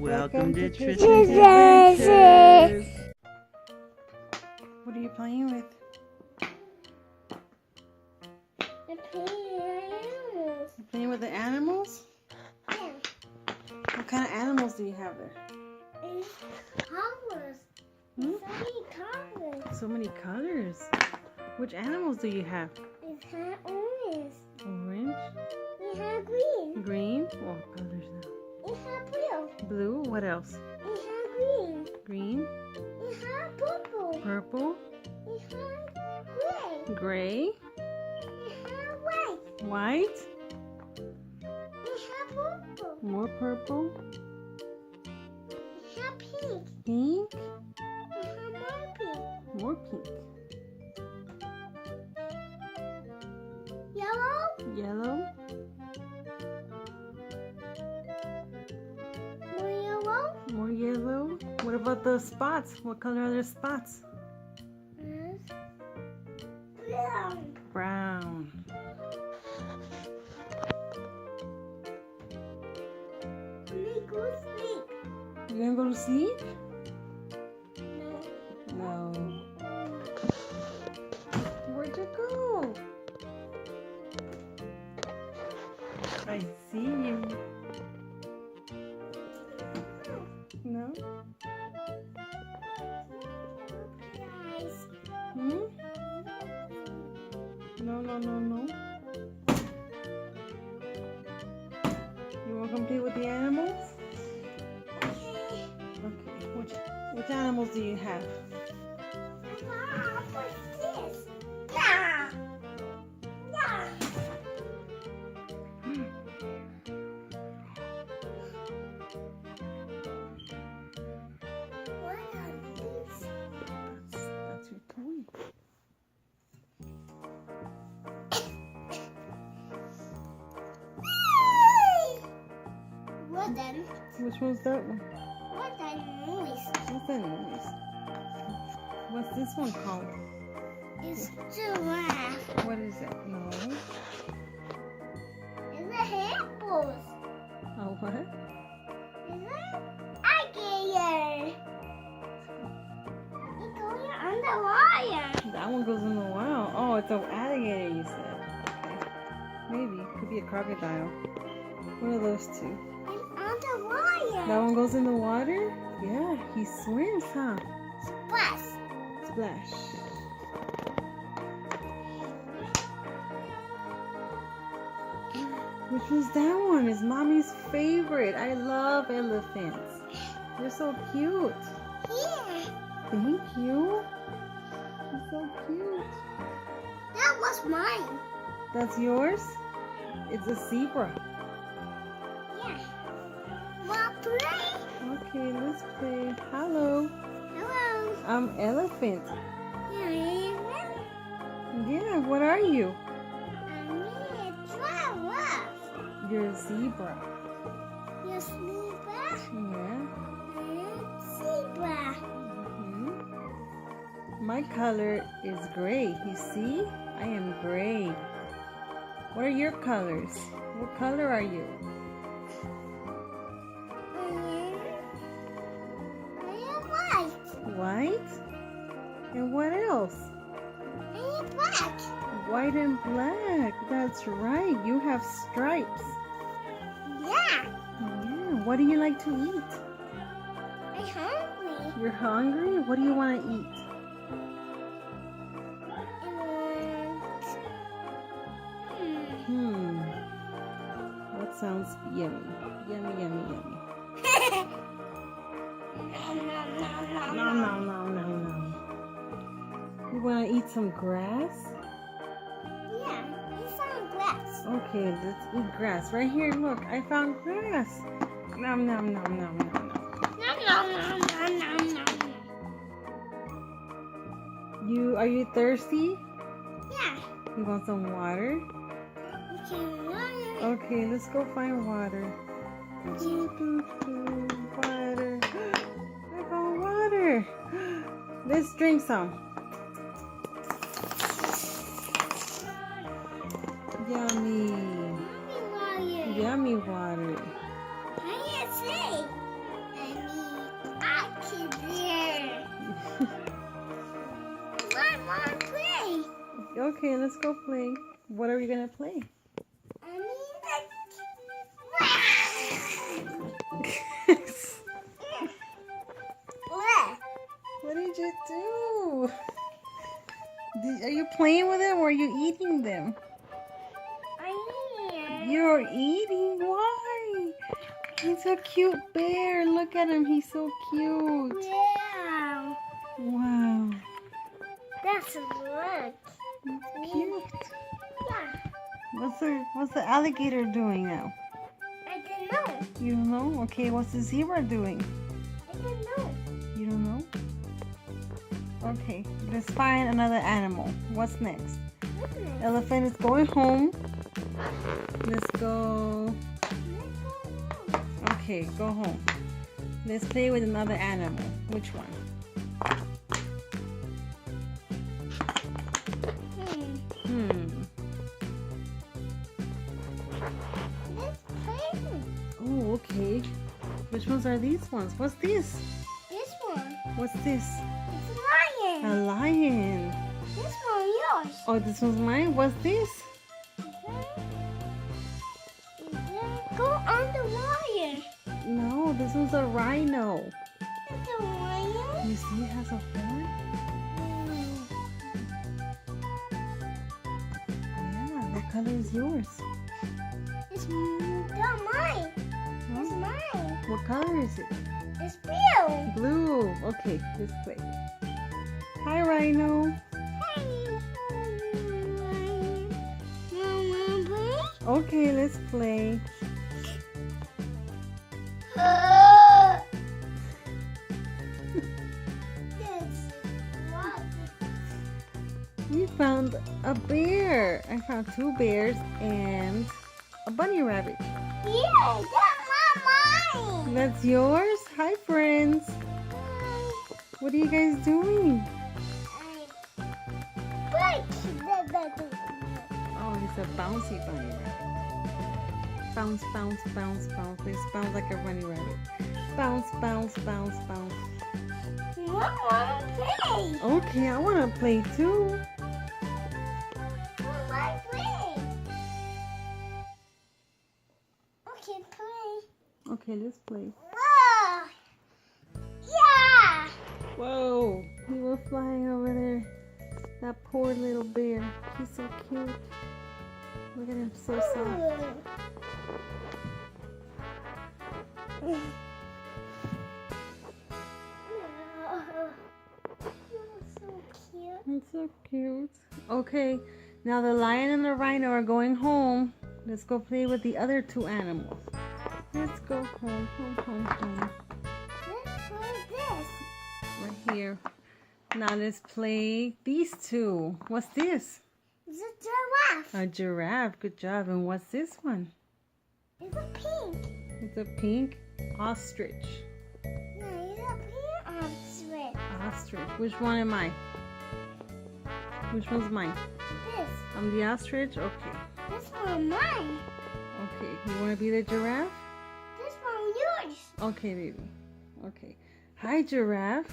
Welcome to Tristan's Adventures. What are you playing with? I'm playing animals. You playing with the animals? Yeah. What kind of animals do you have there? It's colors. Hmm? So many colors. So many colors. Which animals do you have? It has orange. Orange, It has green. green. What colors now? It has blue. Blue. What else? It has green. Green, It has purple. purple, It has gray. gray, It has white. white. It has purple. More purple, It has pink. pink, It has more pink. more pink, Yellow. yellow, More yellow. more yellow. What about the spots? What color are their spots? Brown. Brown. Let me go sleep. You gonna go to sleep? No. No. Where'd you go? I see you. No? Guys. Hmm? No. You wanna come play with the animals? Okay. Okay. Which animals do you have? Wow, what's this? Yeah. Yeah. What are these? That's your toy. What then? Which one's that one? What that noise? What's that noise? What's this one called? It's giraffe. What is it? No. It's a hippos. Oh, what? It's an alligator. It's going underwater. That one goes in the wild. Oh, it's an alligator, you said. Okay. Maybe. Could be a crocodile. One of those two. It's underwater. That one goes in the water? Yeah, he swims, huh? Splash. Splash. Which was that one? It's mommy's favorite. I love elephants. They're so cute. Yeah. Thank you. You're so cute. That was mine. That's yours? It's a zebra. Yeah. Wanna play? Okay, let's play. Hello. Hello. I'm elephant. Yeah. Yeah, what are you? I'm a giraffe. You're a zebra. You zebra. Yeah. Zebra. My color is gray. You see? I am gray. What are your colors? What color are you? I am white. White? And what else? I am black. White and black. That's right. You have stripes. Yeah. Yeah. What do you like to eat? I'm hungry. You're hungry? What do you want to eat? What sounds yummy? Yummy. No. You want to eat some grass? Yeah, it's some grass. Okay, let's eat grass. Right here, look. I found grass. Nom. Nom, nom, nom, nom, nom, nom. Are you thirsty? Yeah. You want some water? Okay, water. Okay, let's go find water. Water. I found water. Let's drink some. Yummy. Mommy water. Yummy water. I can't say. I can there. I want to play. Okay, let's go play. What are we gonna play? I need What did you do? Are you playing with them or are you eating them? You're eating? Why? He's a cute bear. Look at him. He's so cute. Yeah. Wow. That's a look. That's cute. Yeah. What's the alligator doing now? I don't know. You don't know? Okay, what's the zebra doing? I don't know. You don't know? Okay, let's find another animal. What's next? Elephant is going home. Let's go. Okay, go home. Let's play with another animal. Which one? Let's play. Oh, okay. Which ones are these ones? What's this? This one. What's this? It's a lion. A lion. This one yours. Oh, this one's mine? What's this? Go on the wire. No, this one's a rhino. It's a wire. You see it has a horn? Yeah, what color is yours? It's not mine. It's mine. What color is it? It's blue. Blue. Okay, let's play. Hi, Rhino. Okay, let's play. We found a bear. I found 2 bears and a bunny rabbit. Yeah, that's mine. That's yours? Hi, friends. What are you guys doing? Oh, it's a bouncy bunny rabbit. Bounce, bounce, bounce, bounce. They bounce like a bunny rabbit. Bounce, bounce, bounce, bounce. I want to play. Okay, I want to play too. I want to play. Okay, play. Okay, let's play. Whoa. Yeah. Whoa, he was flying over there. That poor little bear. He's so cute. Look at him, so soft. It's so cute. Okay, now the lion and the rhino are going home. Let's go play with the other 2 animals. Let's go home, home. Let's play this. Right here. Now let's play these 2. What's this? It's a giraffe. A giraffe. Good job. And what's this one? It's a pink. It's a pink ostrich. No, it's a pink ostrich. Ostrich. Which one am I? Which one's mine? This. I'm the ostrich? Okay. This one mine. Okay. You want to be the giraffe? This one yours. Okay, baby. Okay. Hi, giraffe.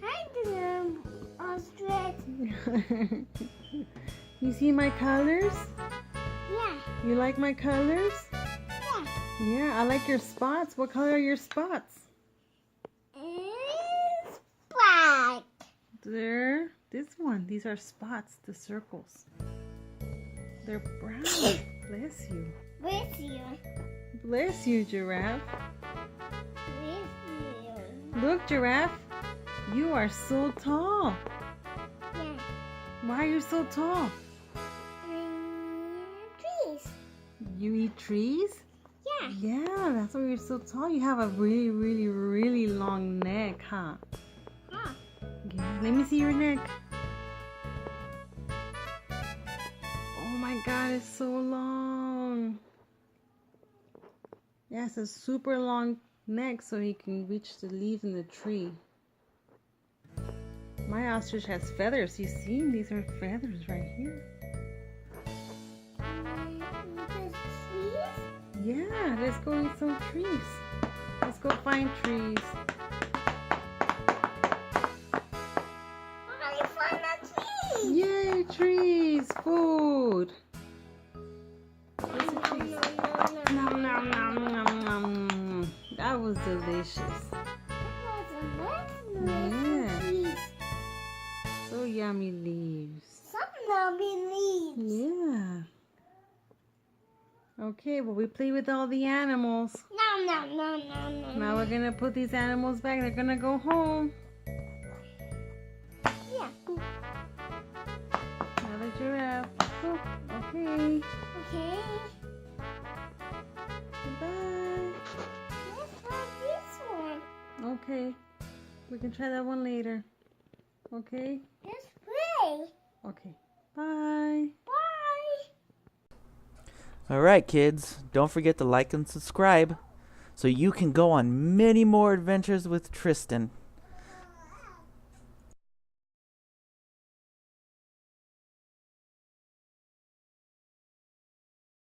Hi, the ostrich. You see my colors? Yeah. You like my colors? Yeah. Yeah, I like your spots. What color are your spots? It's black. They're this one. These are spots, the circles. They're brown. Bless you. With you. Bless you, giraffe. With you. Look, giraffe. You are so tall. Yeah. Why are you so tall? Trees. You eat trees? Yeah. Yeah, that's why you're so tall. You have a really, really, really long neck, huh? Huh. Yeah, let me see your neck. Oh my God, it's so long. Yeah, it's a super long neck so he can reach the leaves in the tree. My ostrich has feathers. You see? These are feathers right here. The trees? Yeah, let's go eat some trees. Let's go find trees. I found a tree. Yay, trees! Food! Where's the Nom, trees? nom, nom, nom. Nom, nom, nom, nom, nom. That was delicious. That was a Yeah. nice So yummy leaves. Some yummy leaves. Yeah. Okay, well, we play with all the animals. Nom, nom, nom, nom, nom. Now we're gonna put these animals back. They're gonna go home. Yeah. Another giraffe. Oh, okay. Okay. Goodbye. Let's try this one. Okay. We can try that one later. Okay? Let's play. Okay. Bye. Bye. Alright kids, don't forget to like and subscribe so you can go on many more adventures with Tristan.